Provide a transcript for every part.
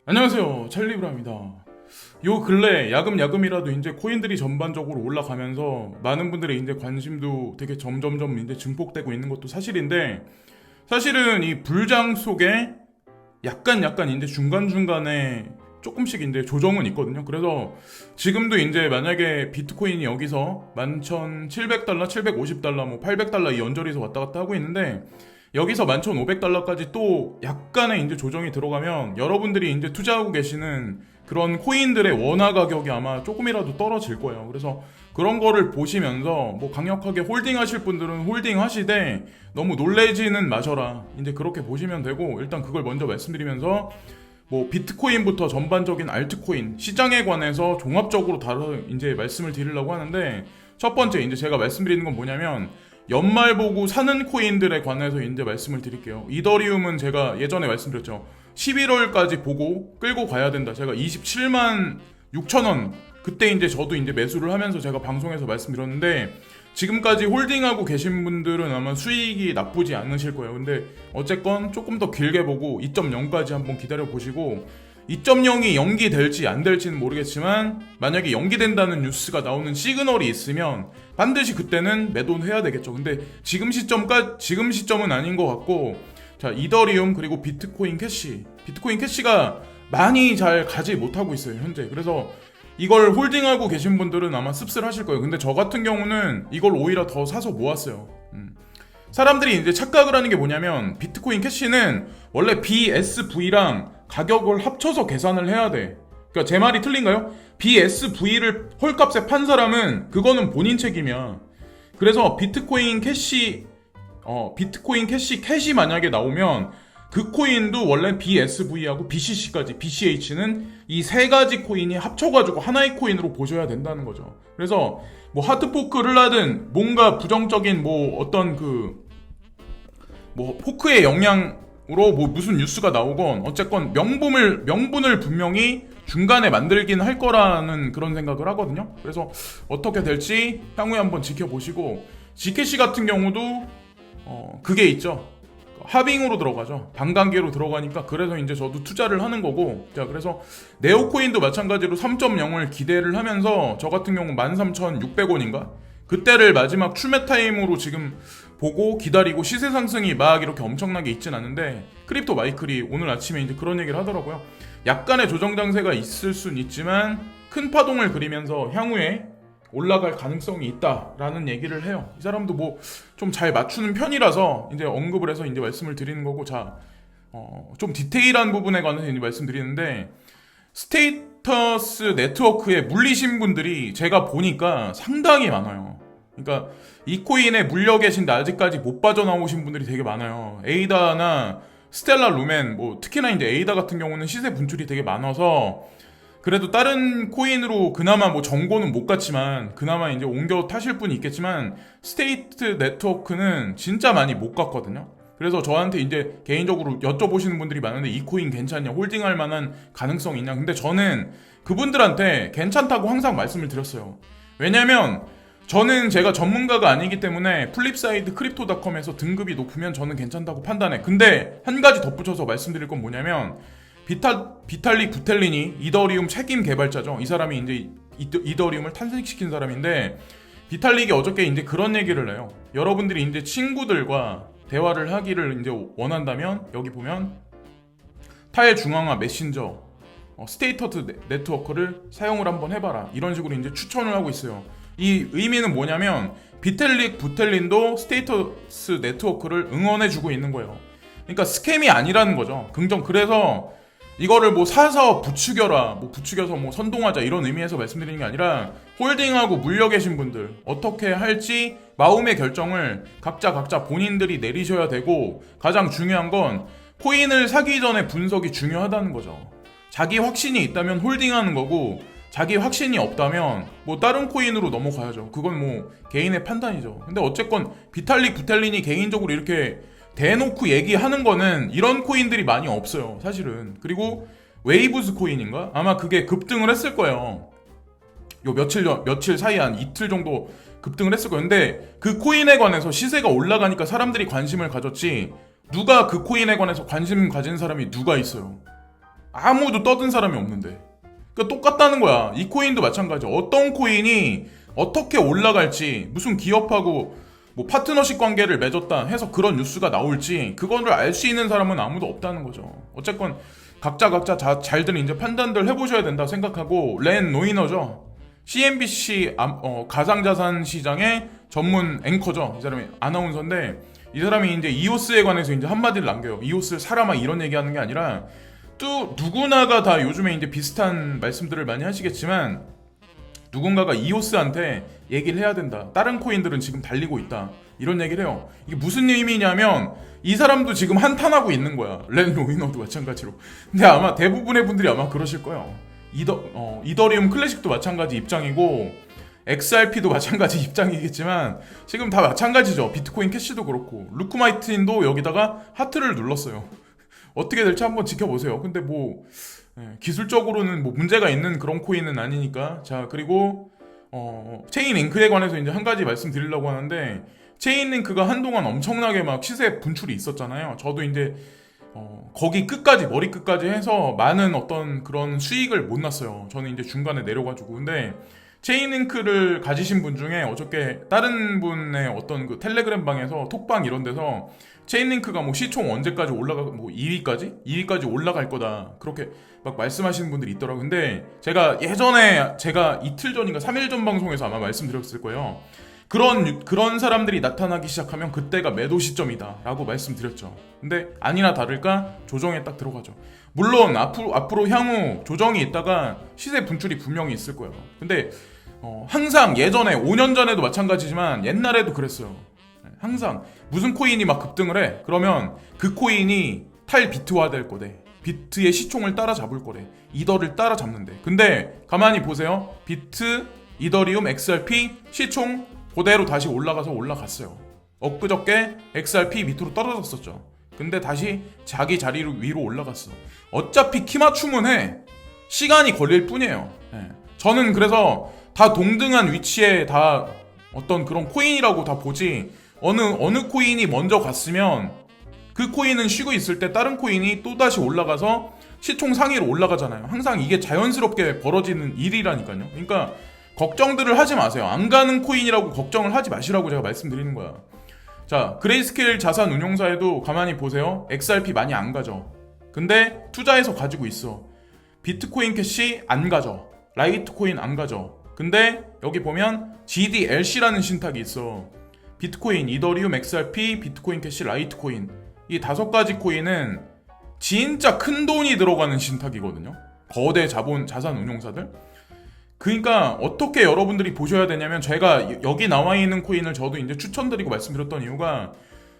안녕하세요, 찰리브라입니다. 요 근래 야금야금이라도 이제 코인들이 전반적으로 올라가면서 많은 분들의 이제 관심도 되게 점점점 이제 증폭되고 있는 것도 사실인데, 사실은 이 불장 속에 약간 이제 중간중간에 조금씩 이제 조정은 있거든요. 그래서 지금도 이제 만약에 비트코인이 여기서 11,700달러, 750달러, 뭐 800달러 이 언저리에서 왔다 갔다 하고 있는데, 여기서 11,500달러까지 또 약간의 이제 조정이 들어가면 여러분들이 이제 투자하고 계시는 그런 코인들의 원화 가격이 아마 조금이라도 떨어질 거예요. 그래서 그런 거를 보시면서 뭐 강력하게 홀딩 하실 분들은 홀딩 하시되 너무 놀래지는 마셔라. 이제 그렇게 보시면 되고, 일단 그걸 먼저 말씀드리면서 뭐 비트코인부터 전반적인 알트코인 시장에 관해서 종합적으로 다뤄 이제 말씀을 드리려고 하는데, 첫 번째 이제 제가 말씀드리는 건 뭐냐면 연말 보고 사는 코인들에 관해서 이제 말씀을 드릴게요. 이더리움은 제가 예전에 말씀드렸죠. 11월까지 보고 끌고 가야 된다. 제가 27만 6천 원 그때 이제 저도 이제 매수를 하면서 제가 방송에서 말씀드렸는데, 지금까지 홀딩하고 계신 분들은 아마 수익이 나쁘지 않으실 거예요. 근데 어쨌건 조금 더 길게 보고 2.0까지 한번 기다려 보시고, 2.0이 연기될지 안 될지는 모르겠지만 만약에 연기된다는 뉴스가 나오는 시그널이 있으면 반드시 그때는 매도는 해야 되겠죠. 근데 지금 시점은 아닌 것 같고, 자, 이더리움 그리고 비트코인 캐시가 많이 잘 가지 못하고 있어요 현재. 그래서 이걸 홀딩하고 계신 분들은 아마 씁쓸하실 거예요. 근데 저 같은 경우는 이걸 오히려 더 사서 모았어요. 사람들이 이제 착각을 하는 게 뭐냐면, 비트코인 캐시는 원래 BSV랑 가격을 합쳐서 계산을 해야 돼. 그러니까 제 말이 틀린가요? BSV를 헐값에 판 사람은 그거는 본인 책임이야. 그래서 비트코인 캐시 만약에 나오면 그 코인도 원래 BSV하고 BCC까지, BCH는 이 세 가지 코인이 합쳐가지고 하나의 코인으로 보셔야 된다는 거죠. 그래서 뭐 하드포크를 하든 뭔가 부정적인 뭐 어떤 뭐 포크의 영향으로 뭐 무슨 뉴스가 나오건 어쨌건 명분을 분명히 중간에 만들긴 할 거라는 그런 생각을 하거든요. 그래서 어떻게 될지 향후에 한번 지켜보시고, GKC 같은 경우도 그게 있죠. 하빙으로 들어가죠. 반감기로 들어가니까 그래서 이제 저도 투자를 하는 거고, 자, 그래서 네오코인도 마찬가지로 3.0을 기대를 하면서 저 같은 경우 13,600원인가? 그때를 마지막 출매 타임으로 지금 보고 기다리고, 시세 상승이 막 이렇게 엄청나게 있진 않은데 크립토 마이클이 오늘 아침에 이제 그런 얘기를 하더라고요. 약간의 조정 장세가 있을 순 있지만 큰 파동을 그리면서 향후에 올라갈 가능성이 있다라는 얘기를 해요. 이 사람도 뭐 좀 잘 맞추는 편이라서 이제 언급을 해서 이제 말씀을 드리는 거고, 자, 좀 디테일한 부분에 관해서 이제 말씀드리는데, 스테이터스 네트워크에 물리신 분들이 제가 보니까 상당히 많아요. 그러니까 이 코인에 물려 계신데 아직까지 못 빠져나오신 분들이 되게 많아요. 에이다나 스텔라 루멘, 뭐 특히나 이제 에이다 같은 경우는 시세 분출이 되게 많아서 그래도 다른 코인으로 그나마 뭐 정보는 못 갔지만 그나마 이제 옮겨 타실 분이 있겠지만, 스테이트 네트워크는 진짜 많이 못 갔거든요. 그래서 저한테 이제 개인적으로 여쭤보시는 분들이 많은데 이 코인 괜찮냐, 홀딩할 만한 가능성이 있냐. 근데 저는 그분들한테 괜찮다고 항상 말씀을 드렸어요. 왜냐면 저는 제가 전문가가 아니기 때문에 플립사이드 크립토닷컴에서 등급이 높으면 저는 괜찮다고 판단해. 근데 한 가지 덧붙여서 말씀드릴 건 뭐냐면, 비탈릭 부텔린이 이더리움 책임 개발자죠. 이 사람이 이제 이더리움을 탄생시킨 사람인데, 비탈릭이 어저께 이제 그런 얘기를 해요. 여러분들이 이제 친구들과 대화를 하기를 이제 원한다면 여기 보면 타의 중앙화 메신저 스테이터스 네트워크를 사용을 한번 해봐라, 이런 식으로 이제 추천을 하고 있어요. 이 의미는 뭐냐면 비텔릭 부텔린도 스테이터스 네트워크를 응원해주고 있는 거예요. 그러니까 스캠이 아니라는 거죠. 그래서 이거를 뭐 사서 부추겨라, 뭐 부추겨서 뭐 선동하자 이런 의미에서 말씀드리는 게 아니라, 홀딩하고 물려 계신 분들 어떻게 할지 마음의 결정을 각자 본인들이 내리셔야 되고, 가장 중요한 건 코인을 사기 전에 분석이 중요하다는 거죠. 자기 확신이 있다면 홀딩하는 거고, 자기 확신이 없다면 뭐 다른 코인으로 넘어가야죠. 그건 뭐 개인의 판단이죠. 근데 어쨌건 비탈릭 부텔린이 개인적으로 이렇게 대놓고 얘기하는 거는 이런 코인들이 많이 없어요 사실은. 그리고 웨이브스 코인인가? 아마 그게 급등을 했을 거예요. 요 며칠 사이에 한 이틀 정도 급등을 했을 거예요. 근데 그 코인에 관해서 시세가 올라가니까 사람들이 관심을 가졌지, 누가 그 코인에 관해서 관심 가진 사람이 누가 있어요? 아무도 떠든 사람이 없는데. 그러니까 똑같다는 거야. 이 코인도 마찬가지야. 어떤 코인이 어떻게 올라갈지, 무슨 기업하고 뭐 파트너십 관계를 맺었다 해서 그런 뉴스가 나올지 그거를 알 수 있는 사람은 아무도 없다는 거죠. 어쨌건 각자 잘들 이제 판단들 해보셔야 된다 생각하고, 렌 노이너죠. CNBC 가상자산 시장의 전문 앵커죠. 이 사람이 아나운서인데, 이 사람이 이제 이오스에 관해서 이제 한마디를 남겨요. 이오스를 사라 막 이런 얘기하는 게 아니라, 또 누구나가 다 요즘에 이제 비슷한 말씀들을 많이 하시겠지만, 누군가가 이오스한테 얘기를 해야 된다. 다른 코인들은 지금 달리고 있다. 이런 얘기를 해요. 이게 무슨 의미냐면 이 사람도 지금 한탄하고 있는 거야. 렌 로이너도 마찬가지로. 근데 아마 대부분의 분들이 아마 그러실 거예요. 이더리움 클래식도 마찬가지 입장이고 XRP도 마찬가지 입장이겠지만 지금 다 마찬가지죠. 비트코인 캐시도 그렇고 루크 마이틴도 여기다가 하트를 눌렀어요. 어떻게 될지 한번 지켜보세요. 근데 뭐 기술적으로는 뭐 문제가 있는 그런 코인은 아니니까. 자, 그리고 체인링크에 관해서 이제 한 가지 말씀드리려고 하는데, 체인링크가 한동안 엄청나게 막 시세 분출이 있었잖아요. 저도 이제 거기 끝까지 머리 끝까지 해서 많은 어떤 그런 수익을 못 났어요. 저는 이제 중간에 내려가지고. 근데 체인링크를 가지신 분 중에 어저께 다른 분의 어떤 그 텔레그램 방에서 톡방 이런 데서 체인링크가 뭐 시총 언제까지 뭐 2위까지 올라갈 거다 그렇게 막 말씀하시는 분들이 있더라고요. 근데 제가 예전에 이틀 전인가 3일 전 방송에서 아마 말씀드렸을 거예요. 그런 사람들이 나타나기 시작하면 그때가 매도 시점이다 라고 말씀드렸죠. 근데 아니나 다를까 조정에 딱 들어가죠. 물론 앞으로 향후 조정이 있다가 시세 분출이 분명히 있을 거예요. 근데 항상 예전에 5년 전에도 마찬가지지만 옛날에도 그랬어요. 항상 무슨 코인이 막 급등을 해. 그러면 그 코인이 탈비트화 될 거래. 비트의 시총을 따라잡을 거래. 이더를 따라잡는데. 근데 가만히 보세요. 비트, 이더리움, XRP 시총 그대로 다시 올라갔어요. 엊그저께 XRP 밑으로 떨어졌었죠. 근데 다시 자기 자리 위로 올라갔어. 어차피 키 맞춤은 해. 시간이 걸릴 뿐이에요. 저는 그래서 다 동등한 위치에 다 어떤 그런 코인이라고 다 보지, 어느 코인이 먼저 갔으면 그 코인은 쉬고 있을 때 다른 코인이 또다시 올라가서 시총 상위로 올라가잖아요. 항상 이게 자연스럽게 벌어지는 일이라니까요. 그러니까 걱정들을 하지 마세요. 안 가는 코인이라고 걱정을 하지 마시라고 제가 말씀드리는 거야. 자, 그레이스케일 자산 운용사에도 가만히 보세요. XRP 많이 안 가죠. 근데 투자해서 가지고 있어. 비트코인 캐시 안 가죠. 라이트코인 안 가죠. 근데 여기 보면 GDLC라는 신탁이 있어. 비트코인, 이더리움, XRP, 비트코인 캐시, 라이트코인. 이 5가지 코인은 진짜 큰 돈이 들어가는 신탁이거든요. 거대 자산 운용사들. 그러니까 어떻게 여러분들이 보셔야 되냐면, 제가 여기 나와 있는 코인을 저도 이제 추천드리고 말씀드렸던 이유가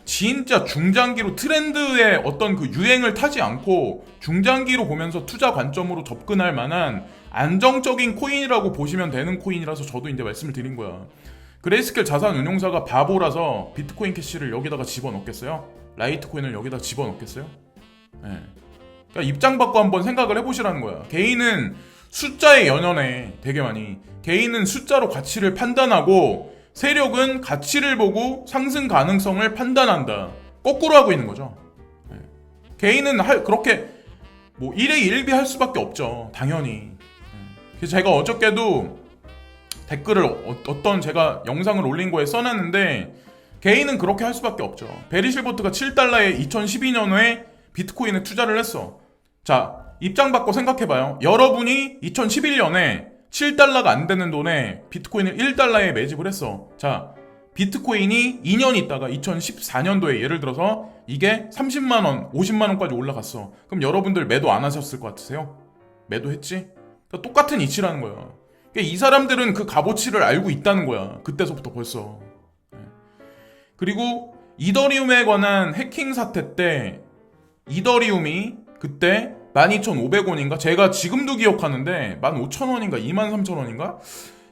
진짜 중장기로 트렌드의 어떤 그 유행을 타지 않고 중장기로 보면서 투자 관점으로 접근할 만한 안정적인 코인이라고 보시면 되는 코인이라서 저도 이제 말씀을 드린 거야. 그레이스케일 자산 운용사가 바보라서 비트코인 캐시를 여기다가 집어넣겠어요? 라이트코인을 여기다 집어넣겠어요? 그러니까 입장 바꿔 한번 생각을 해보시라는 거야. 개인은 숫자에 연연해. 되게 많이. 개인은 숫자로 가치를 판단하고 세력은 가치를 보고 상승 가능성을 판단한다. 거꾸로 하고 있는 거죠. 개인은 그렇게 뭐 1에 1비 할 수밖에 없죠. 당연히. 그래서 제가 어저께도 댓글을 어떤 제가 영상을 올린 거에 써놨는데, 개인은 그렇게 할 수밖에 없죠. 베리 실버트가 7달러에 2012년에 비트코인에 투자를 했어. 자, 입장 바꿔 생각해봐요. 여러분이 2011년에 7달러가 안 되는 돈에 비트코인을 1달러에 매집을 했어. 자, 비트코인이 2년 있다가 2014년도에 예를 들어서 이게 30만원, 50만원까지 올라갔어. 그럼 여러분들 매도 안 하셨을 것 같으세요? 매도했지? 그러니까 똑같은 이치라는 거야. 그러니까 이 사람들은 그 값어치를 알고 있다는 거야. 그때서부터 벌써. 그리고 이더리움에 관한 해킹 사태 때 이더리움이 그때 12,500원인가? 제가 지금도 기억하는데 15,000원인가 23,000원인가?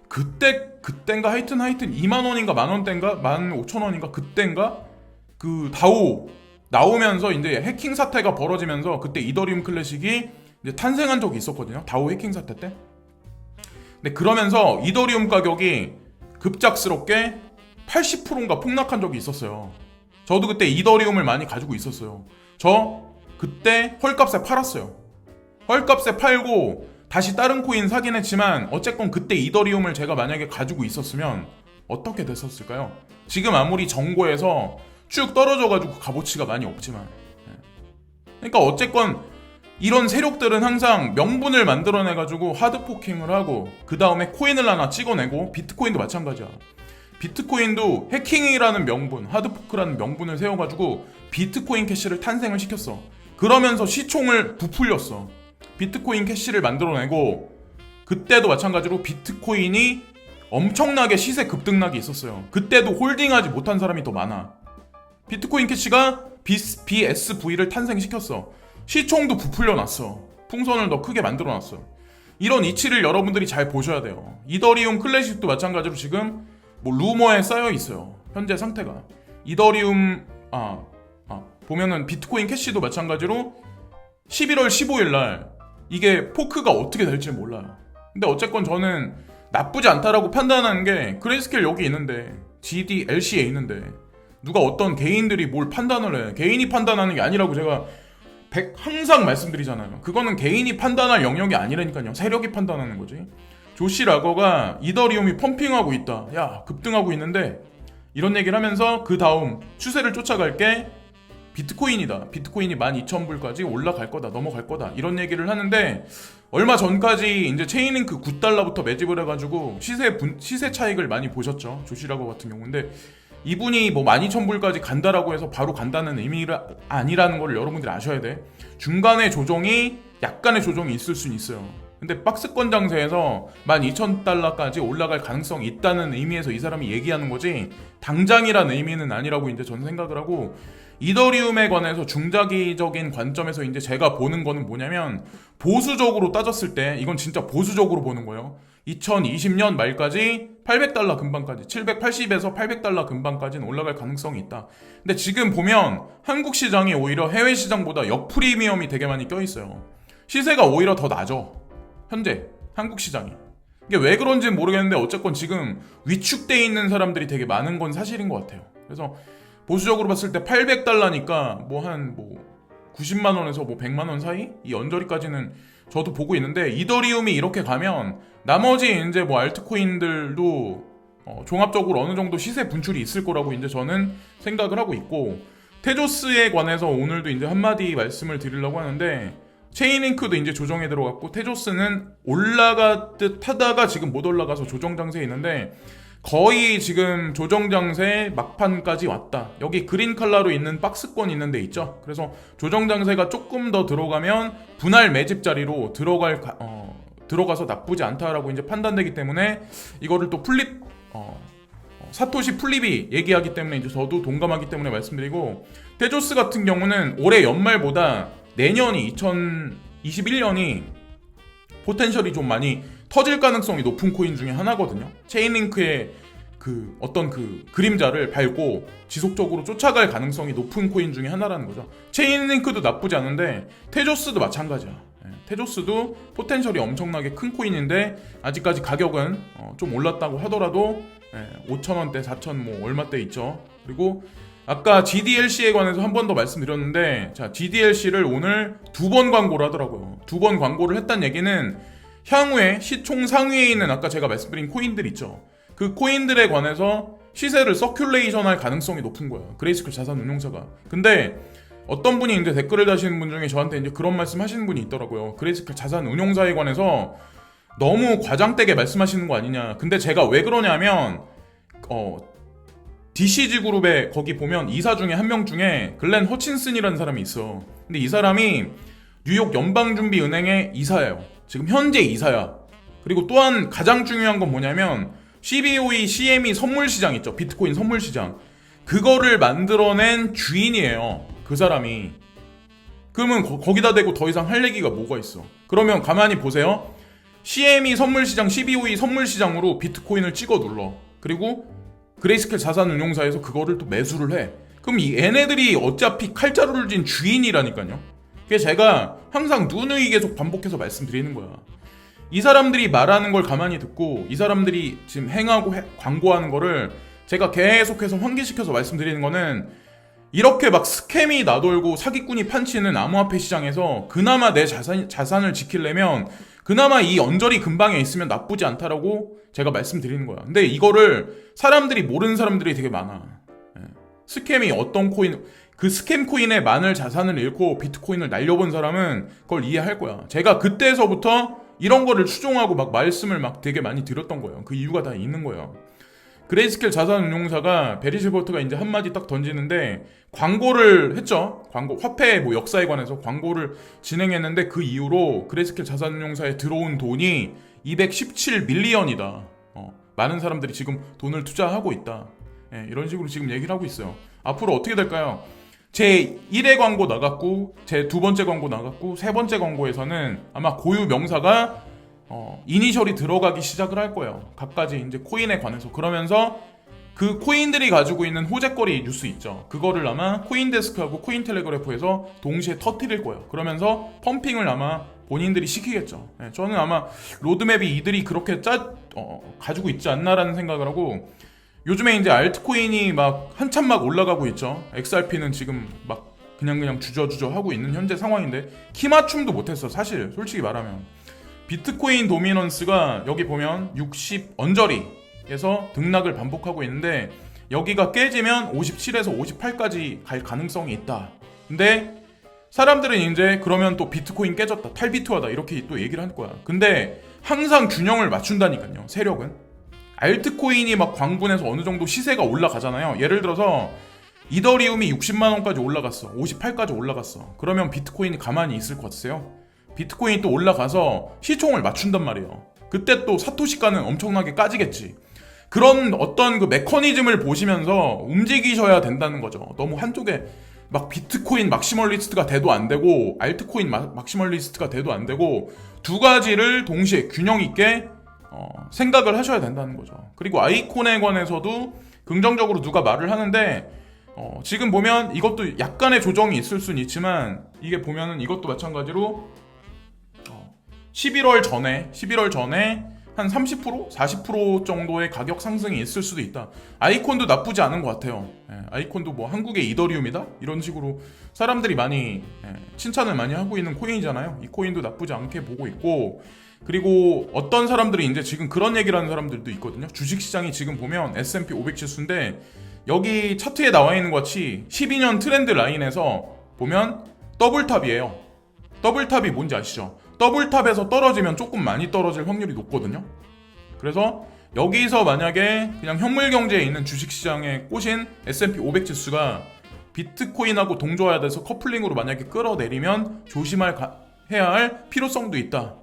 그땐가 하여튼 2만원인가 만원대인가 15,000원인가 그땐가? 그 다오 나오면서 이제 해킹 사태가 벌어지면서 그때 이더리움 클래식이 이제 탄생한 적이 있었거든요. 다오 해킹 사태 때. 근데 그러면서 이더리움 가격이 급작스럽게 80%인가 폭락한 적이 있었어요. 저도 그때 이더리움을 많이 가지고 있었어요. 저 그때 헐값에 팔았어요. 헐값에 팔고 다시 다른 코인 사긴 했지만 어쨌건 그때 이더리움을 제가 만약에 가지고 있었으면 어떻게 됐었을까요? 지금 아무리 정고에서 쭉 떨어져가지고 값어치가 많이 없지만, 그러니까 어쨌건 이런 세력들은 항상 명분을 만들어내가지고 하드포킹을 하고 그 다음에 코인을 하나 찍어내고, 비트코인도 마찬가지야. 비트코인도 해킹이라는 명분, 하드포크라는 명분을 세워가지고 비트코인 캐시를 탄생을 시켰어. 그러면서 시총을 부풀렸어. 비트코인 캐시를 만들어내고, 그때도 마찬가지로 비트코인이 엄청나게 시세 급등락이 있었어요. 그때도 홀딩하지 못한 사람이 더 많아. 비트코인 캐시가 BSV를 탄생시켰어. 시총도 부풀려놨어. 풍선을 더 크게 만들어놨어. 이런 이치를 여러분들이 잘 보셔야 돼요. 이더리움 클래식도 마찬가지로 지금 뭐 루머에 쌓여 있어요. 현재 상태가. 이더리움 보면은 비트코인 캐시도 마찬가지로 11월 15일 날 이게 포크가 어떻게 될지 몰라요. 근데 어쨌건 저는 나쁘지 않다라고 판단하는 게, 그레이스케일 여기 있는데, GDLC에 있는데 누가 어떤 개인들이 뭘 판단을 해. 개인이 판단하는 게 아니라고 제가 항상 말씀드리잖아요. 그거는 개인이 판단할 영역이 아니라니까요. 세력이 판단하는 거지. 조시 라거가 이더리움이 펌핑하고 있다, 야 급등하고 있는데, 이런 얘기를 하면서 그 다음 추세를 쫓아갈 게 비트코인이다. 비트코인이 12,000불까지 올라갈 거다, 넘어갈 거다, 이런 얘기를 하는데, 얼마 전까지 이제 체인링크 9달러부터 매집을 해가지고 시세 차익을 많이 보셨죠, 조시라고 같은 경우인데, 이분이 뭐 12,000불까지 간다라고 해서 바로 간다는 의미가 아니라는 걸 여러분들이 아셔야 돼. 중간에 조정이, 약간의 조정이 있을 수는 있어요. 근데 박스권 장세에서 12,000달러까지 올라갈 가능성이 있다는 의미에서 이 사람이 얘기하는 거지, 당장이라는 의미는 아니라고 이제 저는 생각을 하고, 이더리움에 관해서 중장기적인 관점에서 이제 제가 보는 거는 뭐냐면, 보수적으로 따졌을 때, 이건 진짜 보수적으로 보는 거예요. 2020년 말까지 800달러 근방까지, 780에서 800달러 근방까지는 올라갈 가능성이 있다. 근데 지금 보면 한국 시장이 오히려 해외 시장보다 역프리미엄이 되게 많이 껴있어요. 시세가 오히려 더 낮아, 현재 한국 시장이. 이게 왜 그런지는 모르겠는데 어쨌건 지금 위축돼 있는 사람들이 되게 많은 건 사실인 것 같아요. 그래서 보수적으로 봤을 때 800달러니까 뭐 한 90만원에서 100만원 사이? 이 언저리까지는 저도 보고 있는데, 이더리움이 이렇게 가면 나머지 이제 뭐 알트코인들도 종합적으로 어느 정도 시세 분출이 있을 거라고 이제 저는 생각을 하고 있고, 테조스에 관해서 오늘도 이제 한마디 말씀을 드리려고 하는데, 체인링크도 이제 조정에 들어갔고, 테조스는 올라가듯 하다가 지금 못 올라가서 조정 장세에 있는데, 거의 지금 조정 장세 막판까지 왔다. 여기 그린 컬러로 있는 박스권 있는 데 있죠. 그래서 조정 장세가 조금 더 들어가면 분할 매집 자리로 들어가서 나쁘지 않다라고 이제 판단되기 때문에, 이거를 또 사토시 플립이 얘기하기 때문에 이제 저도 동감하기 때문에 말씀드리고, 테조스 같은 경우는 올해 연말보다 내년이 2021년이 포텐셜이 좀 많이 터질 가능성이 높은 코인 중에 하나거든요. 체인링크의 그 어떤 그 그림자를 밟고 지속적으로 쫓아갈 가능성이 높은 코인 중에 하나라는 거죠. 체인링크도 나쁘지 않은데 테조스도 마찬가지야. 테조스도 포텐셜이 엄청나게 큰 코인인데, 아직까지 가격은 좀 올랐다고 하더라도 5,000원대, 4,000 뭐 얼마대 있죠. 그리고 아까 GDLC에 관해서 한 번 더 말씀드렸는데, 자, GDLC를 오늘 2번 광고를 하더라고요. 2번 광고를 했다는 얘기는 향후에 시총 상위에 있는 아까 제가 말씀드린 코인들 있죠. 그 코인들에 관해서 시세를 서큘레이션 할 가능성이 높은 거예요, 그레이스케일 자산운용사가. 근데 어떤 분이 이제 댓글을 다시는 분 중에 저한테 이제 그런 말씀 하시는 분이 있더라고요. 그레이스케일 자산운용사에 관해서 너무 과장되게 말씀하시는 거 아니냐. 근데 제가 왜 그러냐면, DCG 그룹에 거기 보면 이사 중에 한 명 중에 글렌 허친슨이라는 사람이 있어. 근데 이 사람이 뉴욕 연방준비은행의 이사예요. 지금 현재 이사야. 그리고 또한 가장 중요한 건 뭐냐면, CBOE CME 선물시장 있죠, 비트코인 선물시장. 그거를 만들어낸 주인이에요, 그 사람이. 그러면 거기다 대고 더 이상 할 얘기가 뭐가 있어. 그러면 가만히 보세요. CME 선물시장, CBOE 선물시장으로 비트코인을 찍어 눌러. 그리고 그레이스케일 자산운용사에서 그거를 또 매수를 해. 그럼 이 얘네들이 어차피 칼자루를 진 주인이라니까요. 그게 제가 항상 누누이 계속 반복해서 말씀드리는 거야. 이 사람들이 말하는 걸 가만히 듣고, 이 사람들이 지금 행하고 광고하는 거를 제가 계속해서 환기시켜서 말씀드리는 거는, 이렇게 막 스캠이 나돌고 사기꾼이 판치는 암호화폐 시장에서 그나마 내 자산을 지키려면 그나마 이 언저리 근방에 있으면 나쁘지 않다라고 제가 말씀드리는 거야. 근데 이거를 사람들이 모르는 사람들이 되게 많아. 예. 스캠이 어떤 코인, 그 스캠 코인에 많은 자산을 잃고 비트코인을 날려본 사람은 그걸 이해할 거야. 제가 그때서부터 이런 거를 추종하고 막 말씀을 막 되게 많이 드렸던 거예요. 그 이유가 다 있는 거예요. 그레이스케일 자산운용사가 베리 실버트가 이제 한마디 딱 던지는데 광고를 했죠. 광고, 화폐 뭐 역사에 관해서 광고를 진행했는데 그 이후로 그레이스케일 자산운용사에 들어온 돈이 217밀리언이다. 많은 사람들이 지금 돈을 투자하고 있다. 예, 이런 식으로 지금 얘기를 하고 있어요. 앞으로 어떻게 될까요? 제 1회 광고 나갔고, 제 두 번째 광고 나갔고, 세 번째 광고에서는 아마 고유 명사가 이니셜이 들어가기 시작을 할 거예요. 각가지 이제 코인에 관해서. 그러면서 그 코인들이 가지고 있는 호재거리 뉴스 있죠. 그거를 아마 코인데스크하고 코인텔레그래프에서 동시에 터뜨릴 거예요. 그러면서 펌핑을 아마 본인들이 시키겠죠. 네, 저는 아마 로드맵이 이들이 그렇게 가지고 있지 않나라는 생각을 하고, 요즘에 이제 알트코인이 막 한참 막 올라가고 있죠. XRP는 지금 막 그냥 주저주저 하고 있는 현재 상황인데 키 맞춤도 못했어. 사실 솔직히 말하면 비트코인 도미넌스가 여기 보면 60 언저리에서 등락을 반복하고 있는데 여기가 깨지면 57에서 58까지 갈 가능성이 있다. 근데 사람들은 이제 그러면 또 비트코인 깨졌다, 탈비트화다 이렇게 또 얘기를 할 거야. 근데 항상 균형을 맞춘다니까요. 세력은 알트코인이 막 광분해서 어느 정도 시세가 올라가잖아요. 예를 들어서 이더리움이 60만 원까지 올라갔어. 58까지 올라갔어. 그러면 비트코인이 가만히 있을 것 같으세요? 비트코인이 또 올라가서 시총을 맞춘단 말이에요. 그때 또 사토시가는 엄청나게 까지겠지. 그런 어떤 그 메커니즘을 보시면서 움직이셔야 된다는 거죠. 너무 한쪽에 막 비트코인 막시멀리스트가 돼도 안 되고 알트코인 막시멀리스트가 돼도 안 되고 두 가지를 동시에 균형 있게 생각을 하셔야 된다는 거죠. 그리고 아이콘에 관해서도 긍정적으로 누가 말을 하는데 지금 보면 이것도 약간의 조정이 있을 수는 있지만 이게 보면은 이것도 마찬가지로 11월 전에 한 30%? 40% 정도의 가격 상승이 있을 수도 있다. 아이콘도 나쁘지 않은 것 같아요. 아이콘도 뭐 한국의 이더리움이다? 이런 식으로 사람들이 많이 칭찬을 많이 하고 있는 코인이잖아요. 이 코인도 나쁘지 않게 보고 있고, 그리고 어떤 사람들이 이제 지금 그런 얘기를 하는 사람들도 있거든요. 주식시장이 지금 보면 S&P 500 지수인데 여기 차트에 나와 있는 것 같이 12년 트렌드 라인에서 보면 더블탑이에요. 더블탑이 뭔지 아시죠? 더블탑에서 떨어지면 조금 많이 떨어질 확률이 높거든요. 그래서 여기서 만약에 그냥 현물경제에 있는 주식시장에 꽂힌 S&P 500 지수가 비트코인하고 동조화돼서 커플링으로 만약에 끌어내리면 해야 할 필요성도 있다.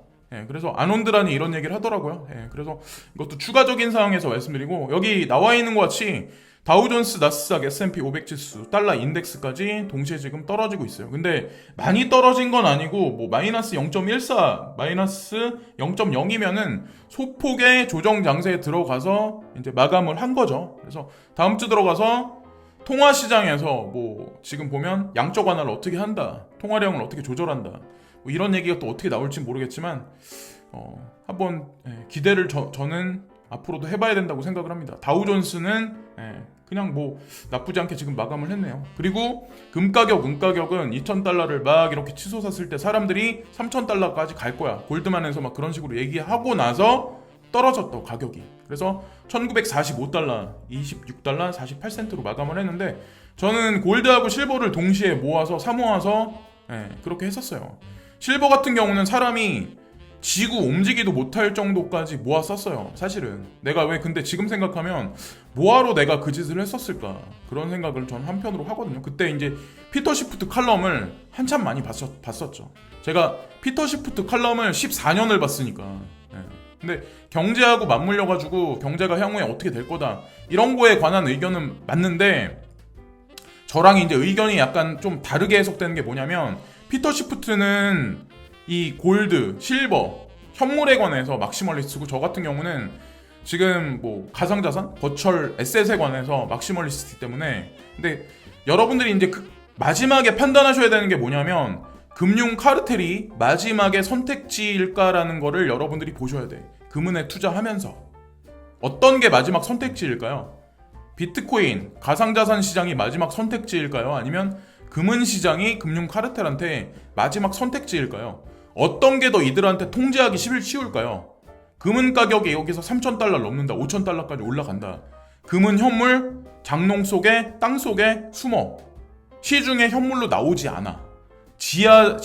그래서 아논드란이 이런 얘기를 하더라고요. 그래서 이것도 추가적인 사항에서 말씀드리고, 여기 나와 있는 것 같이 다우존스, 나스닥, S&P 500 지수, 달러 인덱스까지 동시에 지금 떨어지고 있어요. 근데 많이 떨어진 건 아니고 뭐 마이너스 0.14, 마이너스 0.0이면은 소폭의 조정 장세에 들어가서 이제 마감을 한 거죠. 그래서 다음 주 들어가서 통화 시장에서 뭐 지금 보면 양적 완화를 어떻게 한다, 통화량을 어떻게 조절한다, 뭐 이런 얘기가 또 어떻게 나올지 모르겠지만 한번 기대를 저는 앞으로도 해봐야 된다고 생각을 합니다. 다우존스는 그냥 뭐 나쁘지 않게 지금 마감을 했네요. 그리고 은가격은 2,000달러를 막 이렇게 치솟았을 때 사람들이 3,000달러까지 갈 거야, 골드만에서 막 그런 식으로 얘기하고 나서 떨어졌던 가격이. 그래서 1945달러, 26달러 48센트로 마감을 했는데, 저는 골드하고 실버를 동시에 모아서 사모아서 그렇게 했었어요. 실버 같은 경우는 사람이 지구 옮지기도 못할 정도까지 모았었어요. 사실은 내가 왜 근데 지금 생각하면 뭐하러 내가 그 짓을 했었을까, 그런 생각을 저는 한편으로 하거든요. 그때 이제 피터 시프트 칼럼을 한참 많이 봤었죠. 제가 피터 시프트 칼럼을 14년을 봤으니까. 근데 경제하고 맞물려가지고 경제가 향후에 어떻게 될 거다 이런 거에 관한 의견은 맞는데, 저랑 이제 의견이 약간 좀 다르게 해석되는 게 뭐냐면, 피터 시프트는 이 골드, 실버, 현물에 관해서 막시멀리스트고, 저 같은 경우는 지금 뭐 가상자산, 버추얼 에셋에 관해서 막시멀리스트이기 때문에. 근데 여러분들이 이제 마지막에 판단하셔야 되는 게 뭐냐면, 금융 카르텔이 마지막에 선택지일까라는 거를 여러분들이 보셔야 돼. 금은에 투자하면서 어떤 게 마지막 선택지일까요? 비트코인, 가상자산 시장이 마지막 선택지일까요? 아니면 금은 시장이 금융 카르텔한테 마지막 선택지일까요? 어떤 게 더 이들한테 통제하기 쉬울까요? 금은 가격이 여기서 3,000달러 넘는다, 5,000달러까지 올라간다. 금은 현물, 장롱 속에, 땅 속에 숨어. 시중에 현물로 나오지 않아. 지하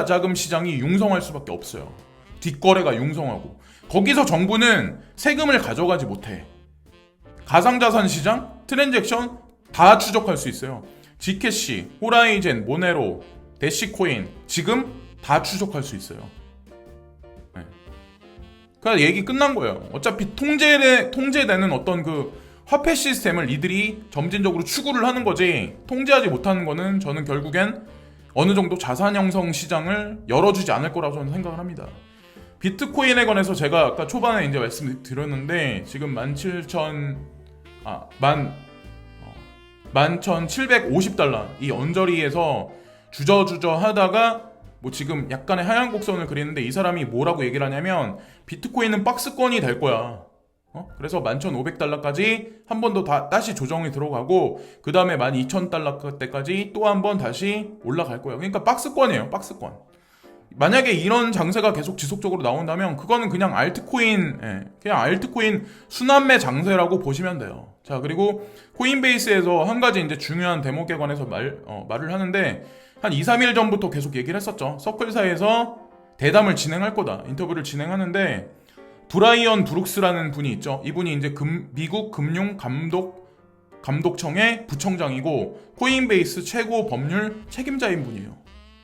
자금 시장이 융성할 수밖에 없어요. 뒷거래가 융성하고. 거기서 정부는 세금을 가져가지 못해. 가상자산 시장, 트랜잭션 다 추적할 수 있어요. 지캐시, 호라이젠, 모네로, 대시코인 지금 다 추적할 수 있어요. 네. 그러니까 얘기 끝난 거예요. 어차피 통제되는 어떤 그 화폐 시스템을 이들이 점진적으로 추구를 하는 거지, 통제하지 못하는 거는 저는 결국엔 어느 정도 자산 형성 시장을 열어주지 않을 거라고 저는 생각을 합니다. 비트코인에 관해서 제가 아까 초반에 이제 말씀드렸는데 지금 11,750달러 이 언저리에서 주저주저 하다가 뭐 지금 약간의 하향 곡선을 그리는데, 이 사람이 뭐라고 얘기를 하냐면 비트코인은 박스권이 될 거야. 그래서 11,500달러까지 한 번 더 다시 조정이 들어가고 그 다음에 12,000달러 때까지 또 한 번 다시 올라갈 거예요. 그러니까 박스권이에요. 박스권. 만약에 이런 장세가 계속 지속적으로 나온다면 그거는 그냥 알트코인 순환매 장세라고 보시면 돼요. 자, 그리고 코인베이스에서 한 가지 이제 중요한 대목에 관해서 말을 하는데, 한 2, 3일 전부터 계속 얘기를 했었죠. 서클사에서 대담을 진행할 거다, 인터뷰를 진행하는데, 브라이언 브룩스라는 분이 있죠. 이분이 이제 미국 금융 감독청의 부청장이고 코인베이스 최고 법률 책임자인 분이에요.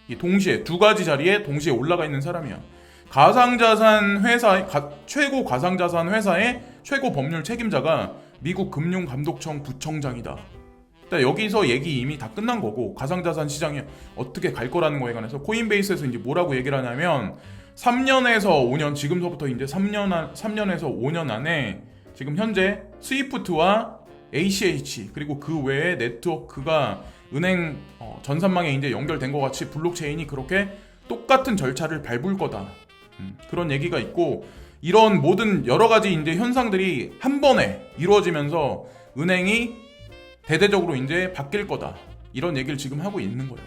이 동시에 두 가지 자리에 동시에 올라가 있는 사람이야. 최고 가상자산 회사의 최고 법률 책임자가 미국 금융 감독청 부청장이다. 여기서 얘기 이미 다 끝난 거고, 가상자산 시장이 어떻게 갈 거라는 거에 관해서 코인베이스에서 이제 뭐라고 얘기를 하냐면 3년에서 5년, 지금서부터 이제 3년에서 5년 안에 지금 현재 스위프트와 ACH 그리고 그 외에 네트워크가 은행 전산망에 이제 연결된 것 같이 블록체인이 그렇게 똑같은 절차를 밟을 거다. 그런 얘기가 있고, 이런 모든 여러 가지 이제 현상들이 한 번에 이루어지면서 은행이 대대적으로 이제 바뀔 거다. 이런 얘기를 지금 하고 있는 거예요.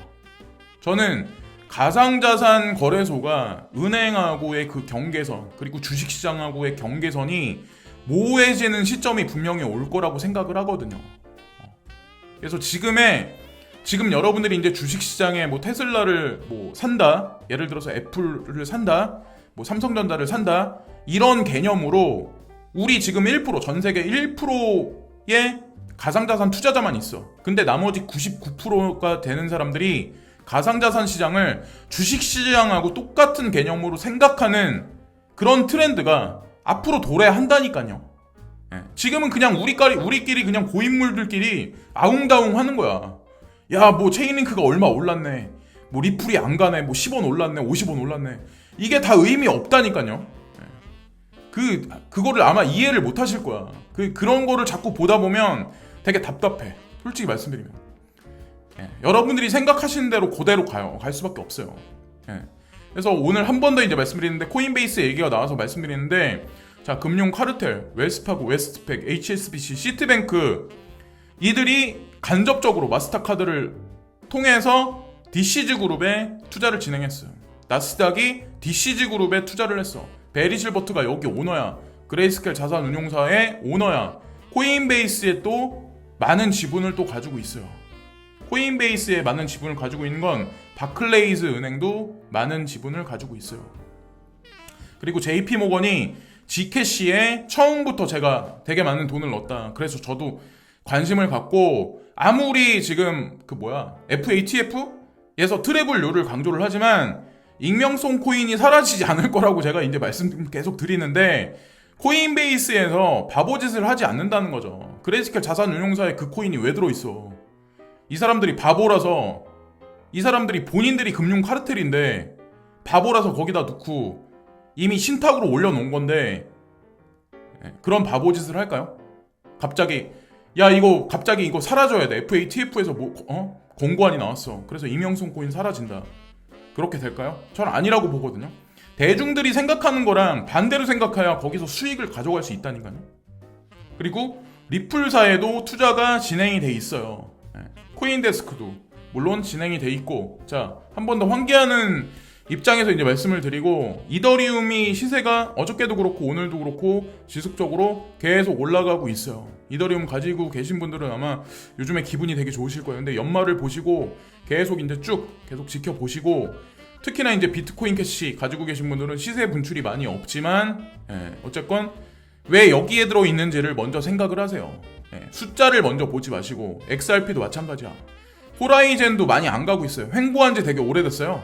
저는 가상자산 거래소가 은행하고의 그 경계선, 그리고 주식시장하고의 경계선이 모호해지는 시점이 분명히 올 거라고 생각을 하거든요. 그래서 지금 여러분들이 이제 주식시장에 뭐 테슬라를 뭐 산다, 예를 들어서 애플을 산다, 뭐 삼성전자를 산다, 이런 개념으로 우리 지금 1%, 전 세계 1%의 가상자산 투자자만 있어. 근데 나머지 99%가 되는 사람들이 가상자산 시장을 주식시장하고 똑같은 개념으로 생각하는 그런 트렌드가 앞으로 도래한다니까요. 지금은 그냥 우리끼리 그냥 고인물들끼리 아웅다웅 하는 거야. 야, 뭐 체인링크가 얼마 올랐네, 뭐 리플이 안 가네, 뭐 10원 올랐네, 50원 올랐네. 이게 다 의미 없다니까요. 그거를 아마 이해를 못 하실 거야. 그런 거를 자꾸 보다 보면 되게 답답해, 솔직히 말씀드리면. 여러분들이 생각하시는 대로 그대로 갈 수밖에 없어요. 그래서 오늘 한 번 더 이제 말씀드리는데, 코인베이스 얘기가 나와서 말씀드리는데, 자, 금융 카르텔, 웰스파고, 웨스트팩, HSBC, 시티뱅크, 이들이 간접적으로 마스터카드를 통해서 DCG 그룹에 투자를 진행했어요. 나스닥이 DCG 그룹에 투자를 했어. 베리 실버트가 여기 오너야. 그레이스켈 자산운용사의 오너야. 코인베이스에 또 많은 지분을 또 가지고 있어요. 코인베이스에 많은 지분을 가지고 있는 건 바클레이즈 은행도 많은 지분을 가지고 있어요. 그리고 JP모건이 G캐시에 처음부터 제가 되게 많은 돈을 넣었다, 그래서 저도 관심을 갖고, 아무리 지금 FATF에서 트래블료를 강조를 하지만 익명성 코인이 사라지지 않을 거라고 제가 이제 말씀 계속 드리는데, 코인베이스에서 바보짓을 하지 않는다는 거죠. 그레이스켈 자산운용사에 그 코인이 왜 들어있어? 이 사람들이 바보라서, 이 사람들이 본인들이 금융 카르텔인데 바보라서 거기다 넣고 이미 신탁으로 올려놓은 건데 그런 바보짓을 할까요? 갑자기 이거 사라져야 돼, FATF에서 공고안이 나왔어, 그래서 익명성 코인 사라진다, 그렇게 될까요? 전 아니라고 보거든요. 대중들이 생각하는 거랑 반대로 생각해야 거기서 수익을 가져갈 수 있다니까요. 그리고 리플사에도 투자가 진행이 돼 있어요. 코인데스크도 물론 진행이 돼 있고, 자, 한 번 더 환기하는 입장에서 이제 말씀을 드리고, 이더리움이 시세가 어저께도 그렇고 오늘도 그렇고 지속적으로 계속 올라가고 있어요. 이더리움 가지고 계신 분들은 아마 요즘에 기분이 되게 좋으실 거예요. 근데 연말을 보시고 계속 이제 계속 지켜보시고, 특히나 이제 비트코인 캐시 가지고 계신 분들은 시세 분출이 많이 없지만, 어쨌건 왜 여기에 들어있는지를 먼저 생각을 하세요. 숫자를 먼저 보지 마시고, XRP도 마찬가지야. 호라이젠도 많이 안 가고 있어요. 횡보한 지 되게 오래됐어요.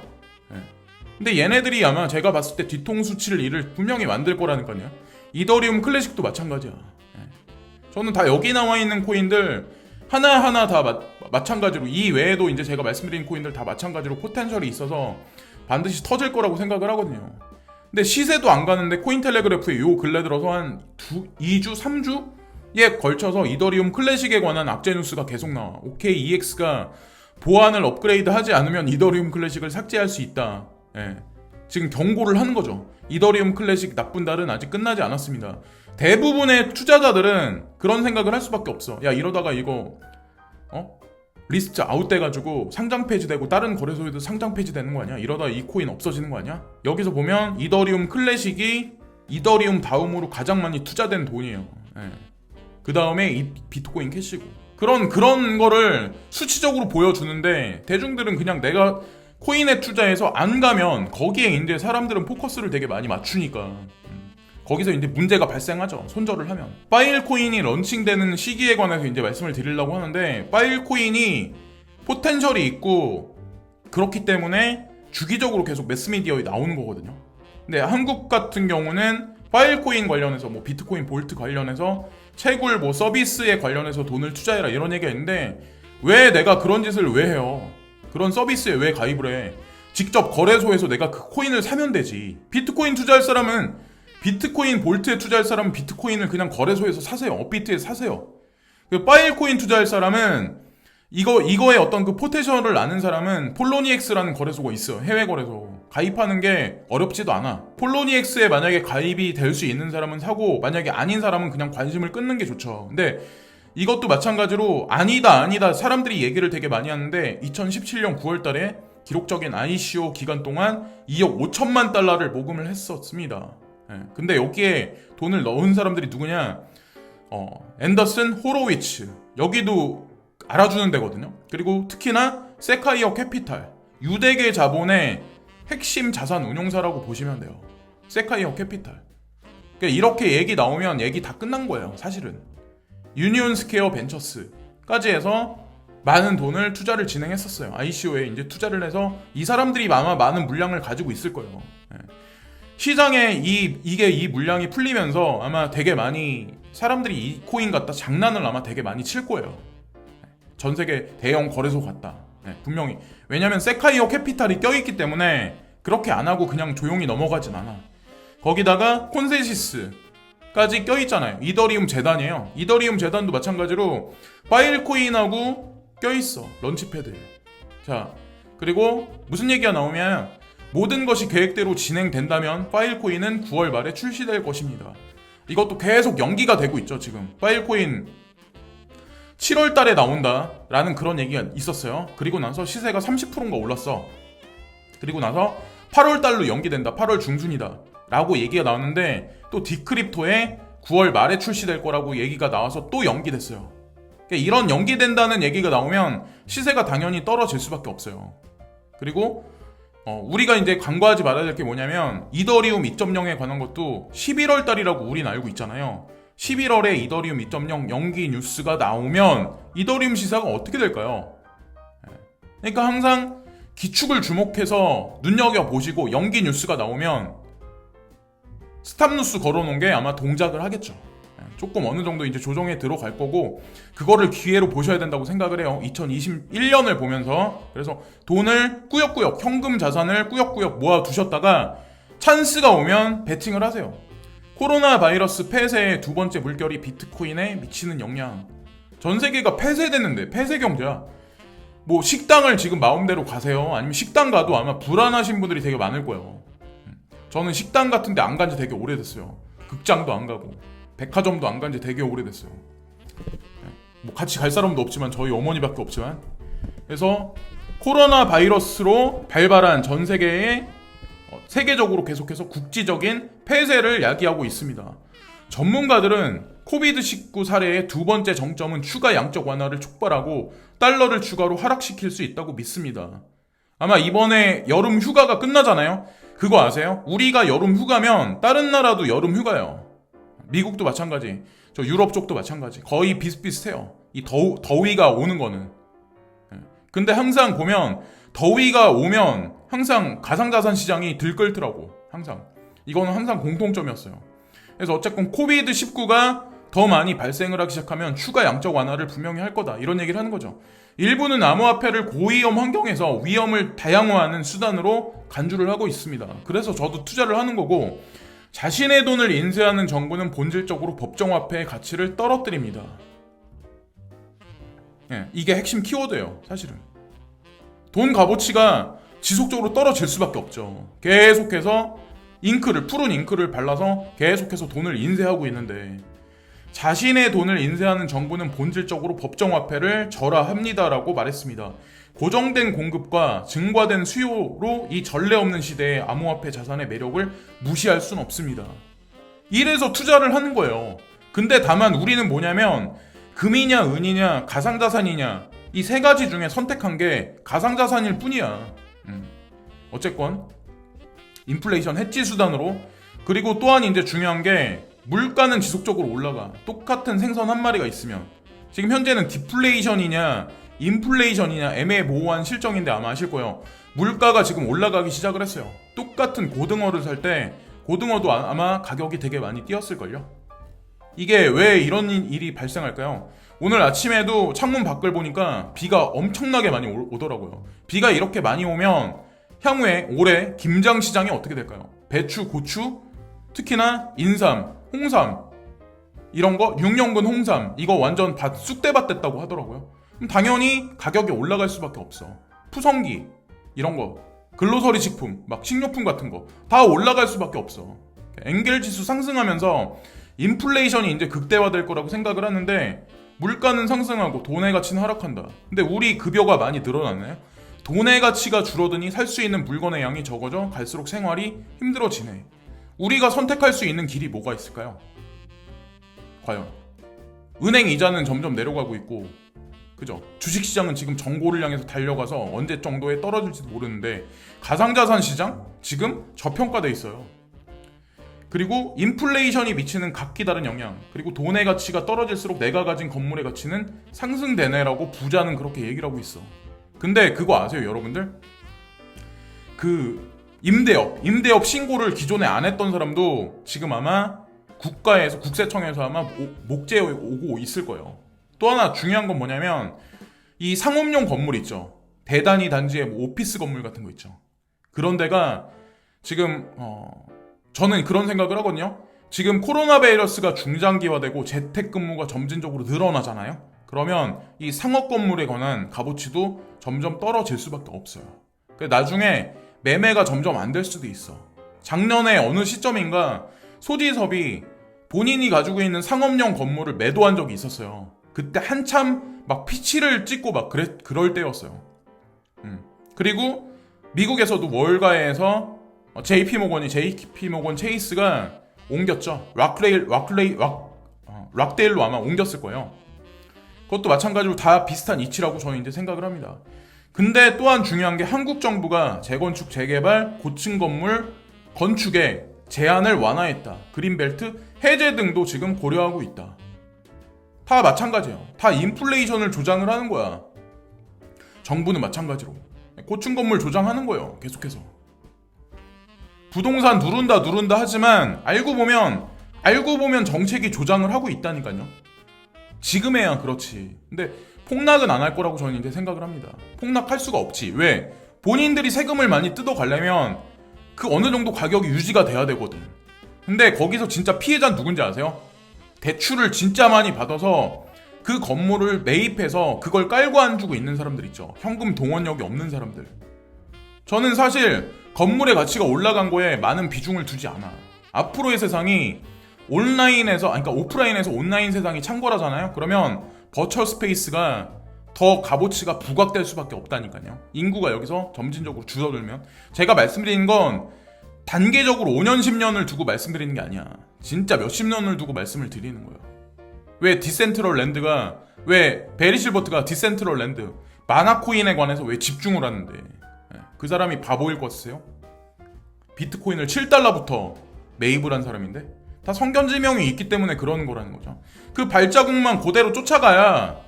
근데 얘네들이 아마 제가 봤을 때 뒤통수 칠 일을 분명히 만들 거라니까요. 이더리움 클래식도 마찬가지야. 저는 다 여기 나와 있는 코인들 하나하나 다 마찬가지로, 이 외에도 이제 제가 말씀드린 코인들 다 마찬가지로 포텐셜이 있어서 반드시 터질 거라고 생각을 하거든요. 근데 시세도 안 가는데 코인텔레그래프에 요 근래 들어서 한 2주, 3주에 걸쳐서 이더리움 클래식에 관한 악재 뉴스가 계속 나와. OKEX가 보안을 업그레이드 하지 않으면 이더리움 클래식을 삭제할 수 있다. 지금 경고를 하는 거죠. 이더리움 클래식 나쁜 달은 아직 끝나지 않았습니다. 대부분의 투자자들은 그런 생각을 할 수밖에 없어. 야, 이러다가 이거 리스트 아웃돼가지고 상장 폐지되고 다른 거래소에도 상장 폐지되는 거 아니야? 이러다 이 코인 없어지는 거 아니야? 여기서 보면 이더리움 클래식이 이더리움 다음으로 가장 많이 투자된 돈이에요. 그 다음에 이 비트코인 캐시고, 그런 거를 수치적으로 보여주는데, 대중들은 그냥 내가 코인에 투자해서 안 가면 거기에 이제 사람들은 포커스를 되게 많이 맞추니까 거기서 이제 문제가 발생하죠. 손절을 하면. 파일코인이 런칭되는 시기에 관해서 이제 말씀을 드리려고 하는데, 파일코인이 포텐셜이 있고 그렇기 때문에 주기적으로 계속 매스미디어에 나오는 거거든요. 근데 한국 같은 경우는 파일코인 관련해서 뭐 비트코인 볼트 관련해서 채굴 뭐 서비스에 관련해서 돈을 투자해라 이런 얘기가 있는데, 왜 내가 그런 짓을 왜 해요? 그런 서비스에 왜 가입을 해? 직접 거래소에서 내가 그 코인을 사면 되지. 비트코인 투자할 사람은, 비트코인 볼트에 투자할 사람은 비트코인을 그냥 거래소에서 사세요. 업비트에서 사세요. 파일코인 투자할 사람은 이거의 어떤 그 포텐셜을 아는 사람은 폴로니엑스라는 거래소가 있어요. 해외 거래소. 가입하는 게 어렵지도 않아. 폴로니엑스에 만약에 가입이 될 수 있는 사람은 사고, 만약에 아닌 사람은 그냥 관심을 끊는 게 좋죠. 근데 이것도 마찬가지로 아니다 사람들이 얘기를 되게 많이 하는데, 2017년 9월 달에 기록적인 ICO 기간 동안 2억 5천만 달러를 모금을 했었습니다. 근데 여기에 돈을 넣은 사람들이 누구냐? 앤더슨 호로위츠, 여기도 알아주는 데거든요. 그리고 특히나 세카이어 캐피탈, 유대계 자본의 핵심 자산 운용사라고 보시면 돼요. 세카이어 캐피탈. 그러니까 이렇게 얘기 나오면 얘기 다 끝난 거예요, 사실은. 유니온 스퀘어 벤처스까지 해서 많은 돈을 투자를 진행했었어요. ICO에 이제 투자를 해서 이 사람들이 아마 많은 물량을 가지고 있을 거예요. 시장에 이 물량이 풀리면서 아마 되게 많이 사람들이 이 코인 갖다 장난을 아마 되게 많이 칠 거예요. 전 세계 대형 거래소 같다. 분명히. 왜냐면 세카이어 캐피탈이 껴있기 때문에 그렇게 안 하고 그냥 조용히 넘어가진 않아. 거기다가 콘센시스까지 껴있잖아요. 이더리움 재단이에요. 이더리움 재단도 마찬가지로 파일코인하고 껴있어. 런치패드. 자, 그리고 무슨 얘기가 나오면, 모든 것이 계획대로 진행된다면 파일코인은 9월 말에 출시될 것입니다. 이것도 계속 연기가 되고 있죠. 지금 파일코인 7월 달에 나온다 라는 그런 얘기가 있었어요. 그리고 나서 시세가 30%인가 올랐어. 그리고 나서 8월 달로 연기된다, 8월 중순이다 라고 얘기가 나왔는데, 또 디크립토에 9월 말에 출시될 거라고 얘기가 나와서 또 연기됐어요. 그러니까 이런 연기된다는 얘기가 나오면 시세가 당연히 떨어질 수밖에 없어요. 그리고 우리가 이제 간과하지 말아야 될 게 뭐냐면, 이더리움 2.0에 관한 것도 11월 달이라고 우린 알고 있잖아요. 11월에 이더리움 2.0 연기 뉴스가 나오면 이더리움 시세가 어떻게 될까요? 그러니까 항상 기축을 주목해서 눈여겨보시고, 연기 뉴스가 나오면 스탑 뉴스 걸어놓은 게 아마 동작을 하겠죠. 조금 어느 정도 이제 조정에 들어갈 거고, 그거를 기회로 보셔야 된다고 생각을 해요. 2021년을 보면서. 그래서 돈을 꾸역꾸역, 현금 자산을 꾸역꾸역 모아두셨다가 찬스가 오면 베팅을 하세요. 코로나 바이러스 폐쇄의 두 번째 물결이 비트코인에 미치는 영향. 전 세계가 폐쇄됐는데, 폐쇄 경제야. 뭐 식당을 지금 마음대로 가세요? 아니면 식당 가도 아마 불안하신 분들이 되게 많을 거예요. 저는 식당 같은 데 안 간 지 되게 오래됐어요. 극장도 안 가고 백화점도 안 간 지 되게 오래됐어요. 뭐 같이 갈 사람도 없지만 저희 어머니밖에 없지만. 그래서 코로나 바이러스로 발발한 전 세계의 세계적으로 계속해서 국지적인 폐쇄를 야기하고 있습니다. 전문가들은 코비드19 사례의 두 번째 정점은 추가 양적 완화를 촉발하고 달러를 추가로 하락시킬 수 있다고 믿습니다. 아마 이번에 여름 휴가가 끝나잖아요. 그거 아세요? 우리가 여름 휴가면 다른 나라도 여름 휴가예요. 미국도 마찬가지, 저 유럽 쪽도 마찬가지. 거의 비슷비슷해요. 이 더위가 오는 거는. 근데 항상 보면 더위가 오면 항상 가상자산 시장이 들끓더라고. 항상. 이거는 항상 공통점이었어요. 그래서 어쨌건 코비드19가 더 많이 발생을 하기 시작하면 추가 양적 완화를 분명히 할 거다. 이런 얘기를 하는 거죠. 일부는 암호화폐를 고위험 환경에서 위험을 다양화하는 수단으로 간주를 하고 있습니다. 그래서 저도 투자를 하는 거고, 자신의 돈을 인쇄하는 정부는 본질적으로 법정화폐의 가치를 떨어뜨립니다. 이게 핵심 키워드예요. 사실은 돈 값어치가 지속적으로 떨어질 수밖에 없죠. 계속해서 푸른 잉크를 발라서 계속해서 돈을 인쇄하고 있는데, 자신의 돈을 인쇄하는 정부는 본질적으로 법정화폐를 절하합니다라고 말했습니다. 고정된 공급과 증가된 수요로 이 전례 없는 시대의 암호화폐 자산의 매력을 무시할 수는 없습니다. 이래서 투자를 하는 거예요. 근데 다만 우리는 뭐냐면 금이냐 은이냐 가상자산이냐 이 세 가지 중에 선택한 게 가상자산일 뿐이야. 어쨌건 인플레이션 해지 수단으로. 그리고 또한 이제 중요한 게 물가는 지속적으로 올라가. 똑같은 생선 한 마리가 있으면. 지금 현재는 디플레이션이냐 인플레이션이냐 애매모호한 실정인데 아마 아실 거예요. 물가가 지금 올라가기 시작을 했어요. 똑같은 고등어를 살 때 고등어도 아마 가격이 되게 많이 뛰었을걸요. 이게 왜 이런 일이 발생할까요? 오늘 아침에도 창문 밖을 보니까 비가 엄청나게 많이 오더라고요. 비가 이렇게 많이 오면 향후에 올해 김장시장이 어떻게 될까요? 배추, 고추, 특히나 인삼, 홍삼 이런 거, 6년근 홍삼 이거 완전 쑥대밭 됐다고 하더라고요. 그럼 당연히 가격이 올라갈 수밖에 없어. 푸성기 이런 거, 글로서리 식품, 막 식료품 같은 거 다 올라갈 수밖에 없어. 엔겔지수 상승하면서 인플레이션이 이제 극대화될 거라고 생각을 하는데, 물가는 상승하고 돈의 가치는 하락한다. 근데 우리 급여가 많이 늘어나네. 돈의 가치가 줄어드니 살 수 있는 물건의 양이 적어져 갈수록 생활이 힘들어지네. 우리가 선택할 수 있는 길이 뭐가 있을까요? 과연 은행 이자는 점점 내려가고 있고, 그죠? 주식시장은 지금 정고를 향해서 달려가서 언제 정도에 떨어질지도 모르는데, 가상자산 시장 지금 저평가돼 있어요. 그리고 인플레이션이 미치는 각기 다른 영향, 그리고 돈의 가치가 떨어질수록 내가 가진 건물의 가치는 상승되네라고 부자는 그렇게 얘기를 하고 있어. 근데 그거 아세요, 여러분들? 그 임대업 신고를 기존에 안 했던 사람도 지금 아마 국가에서, 국세청에서 아마 목재에 오고 있을 거예요. 또 하나 중요한 건 뭐냐면, 이 상업용 건물 있죠. 대단위 단지의 오피스 건물 같은 거 있죠. 그런 데가 지금 저는 그런 생각을 하거든요. 지금 코로나 바이러스가 중장기화되고 재택근무가 점진적으로 늘어나잖아요. 그러면 이 상업 건물에 관한 값어치도 점점 떨어질 수밖에 없어요. 나중에 매매가 점점 안 될 수도 있어. 작년에 어느 시점인가 소지섭이 본인이 가지고 있는 상업용 건물을 매도한 적이 있었어요. 그때 한참 막 피치를 찍고 막 그럴 때였어요. 그리고 미국에서도 월가에서 JP모건 체이스가 옮겼죠. 락데일로 아마 옮겼을 거예요. 그것도 마찬가지로 다 비슷한 이치라고 저는 이제 생각을 합니다. 근데 또한 중요한 게 한국 정부가 재건축, 재개발, 고층 건물 건축에 제한을 완화했다. 그린벨트 해제 등도 지금 고려하고 있다. 다 마찬가지예요. 다 인플레이션을 조장을 하는 거야. 정부는 마찬가지로 고층 건물 조장하는 거예요. 계속해서 부동산 누른다 하지만 알고 보면 정책이 조장을 하고 있다니까요. 지금에야 그렇지. 근데 폭락은 안 할 거라고 저는 이제 생각을 합니다. 폭락할 수가 없지. 왜? 본인들이 세금을 많이 뜯어가려면 그 어느 정도 가격이 유지가 돼야 되거든. 근데 거기서 진짜 피해자는 누군지 아세요? 대출을 진짜 많이 받아서 그 건물을 매입해서 그걸 깔고 안 주고 있는 사람들 있죠. 현금 동원력이 없는 사람들. 저는 사실 건물의 가치가 올라간 거에 많은 비중을 두지 않아. 앞으로의 세상이 온라인에서 그러니까 오프라인에서 온라인 세상이 창궐하잖아요. 그러면 버추얼 스페이스가 더 값어치가 부각될 수밖에 없다니까요. 인구가 여기서 점진적으로 줄어들면. 제가 말씀드리는 건 단계적으로 5년 10년을 두고 말씀드리는 게 아니야. 진짜 몇십 년을 두고 말씀을 드리는 거예요. 왜 디센트럴 랜드가, 왜 베리 실버트가 디센트럴 랜드 마나코인에 관해서 왜 집중을 하는데, 그 사람이 바보일 것 같으세요? 비트코인을 7달러부터 매입을 한 사람인데 다 성견지명이 있기 때문에 그러는 거라는 거죠. 그 발자국만 그대로 쫓아가야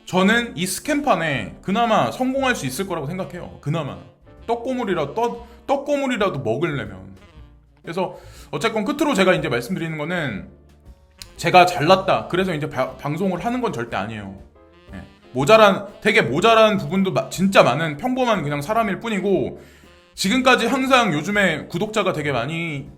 저는 이 스캠판에 그나마 성공할 수 있을 거라고 생각해요. 그나마 떡고물이라도 먹으려면. 그래서 어쨌건 끝으로 제가 이제 말씀드리는 거는, 제가 잘났다 그래서 이제 방송을 하는 건 절대 아니에요. 되게 모자란 부분도 진짜 많은 평범한 그냥 사람일 뿐이고, 지금까지 항상 요즘에 구독자가 되게 많이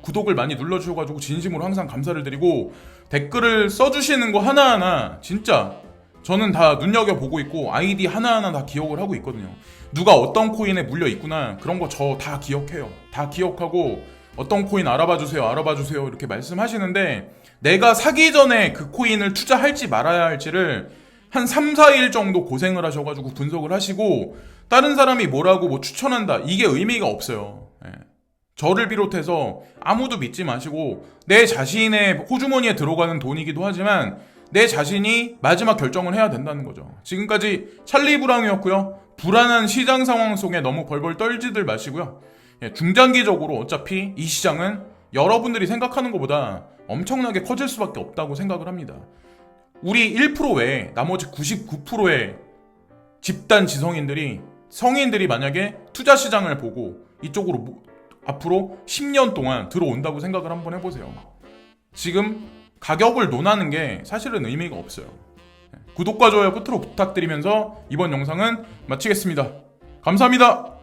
구독을 많이 눌러주셔가지고 진심으로 항상 감사를 드리고, 댓글을 써주시는 거 하나하나 진짜 저는 다 눈여겨보고 있고 아이디 하나하나 다 기억을 하고 있거든요. 누가 어떤 코인에 물려 있구나 그런 거 저 다 기억해요. 다 기억하고 어떤 코인 알아봐주세요 이렇게 말씀하시는데, 내가 사기 전에 그 코인을 투자할지 말아야 할지를 한 3, 4일 정도 고생을 하셔가지고 분석을 하시고, 다른 사람이 뭐라고 뭐 추천한다 이게 의미가 없어요. 저를 비롯해서 아무도 믿지 마시고, 내 자신의 호주머니에 들어가는 돈이기도 하지만 내 자신이 마지막 결정을 해야 된다는 거죠. 지금까지 찰리 브라운이었고요. 불안한 시장 상황 속에 너무 벌벌 떨지들 마시고요. 중장기적으로 어차피 이 시장은 여러분들이 생각하는 것보다 엄청나게 커질 수밖에 없다고 생각을 합니다. 우리 1% 외에 나머지 99%의 집단 지성인들이, 성인들이 만약에 투자 시장을 보고 이쪽으로 앞으로 10년 동안 들어온다고 생각을 한번 해보세요. 지금 가격을 논하는 게 사실은 의미가 없어요. 구독과 좋아요 끝으로 부탁드리면서 이번 영상은 마치겠습니다. 감사합니다.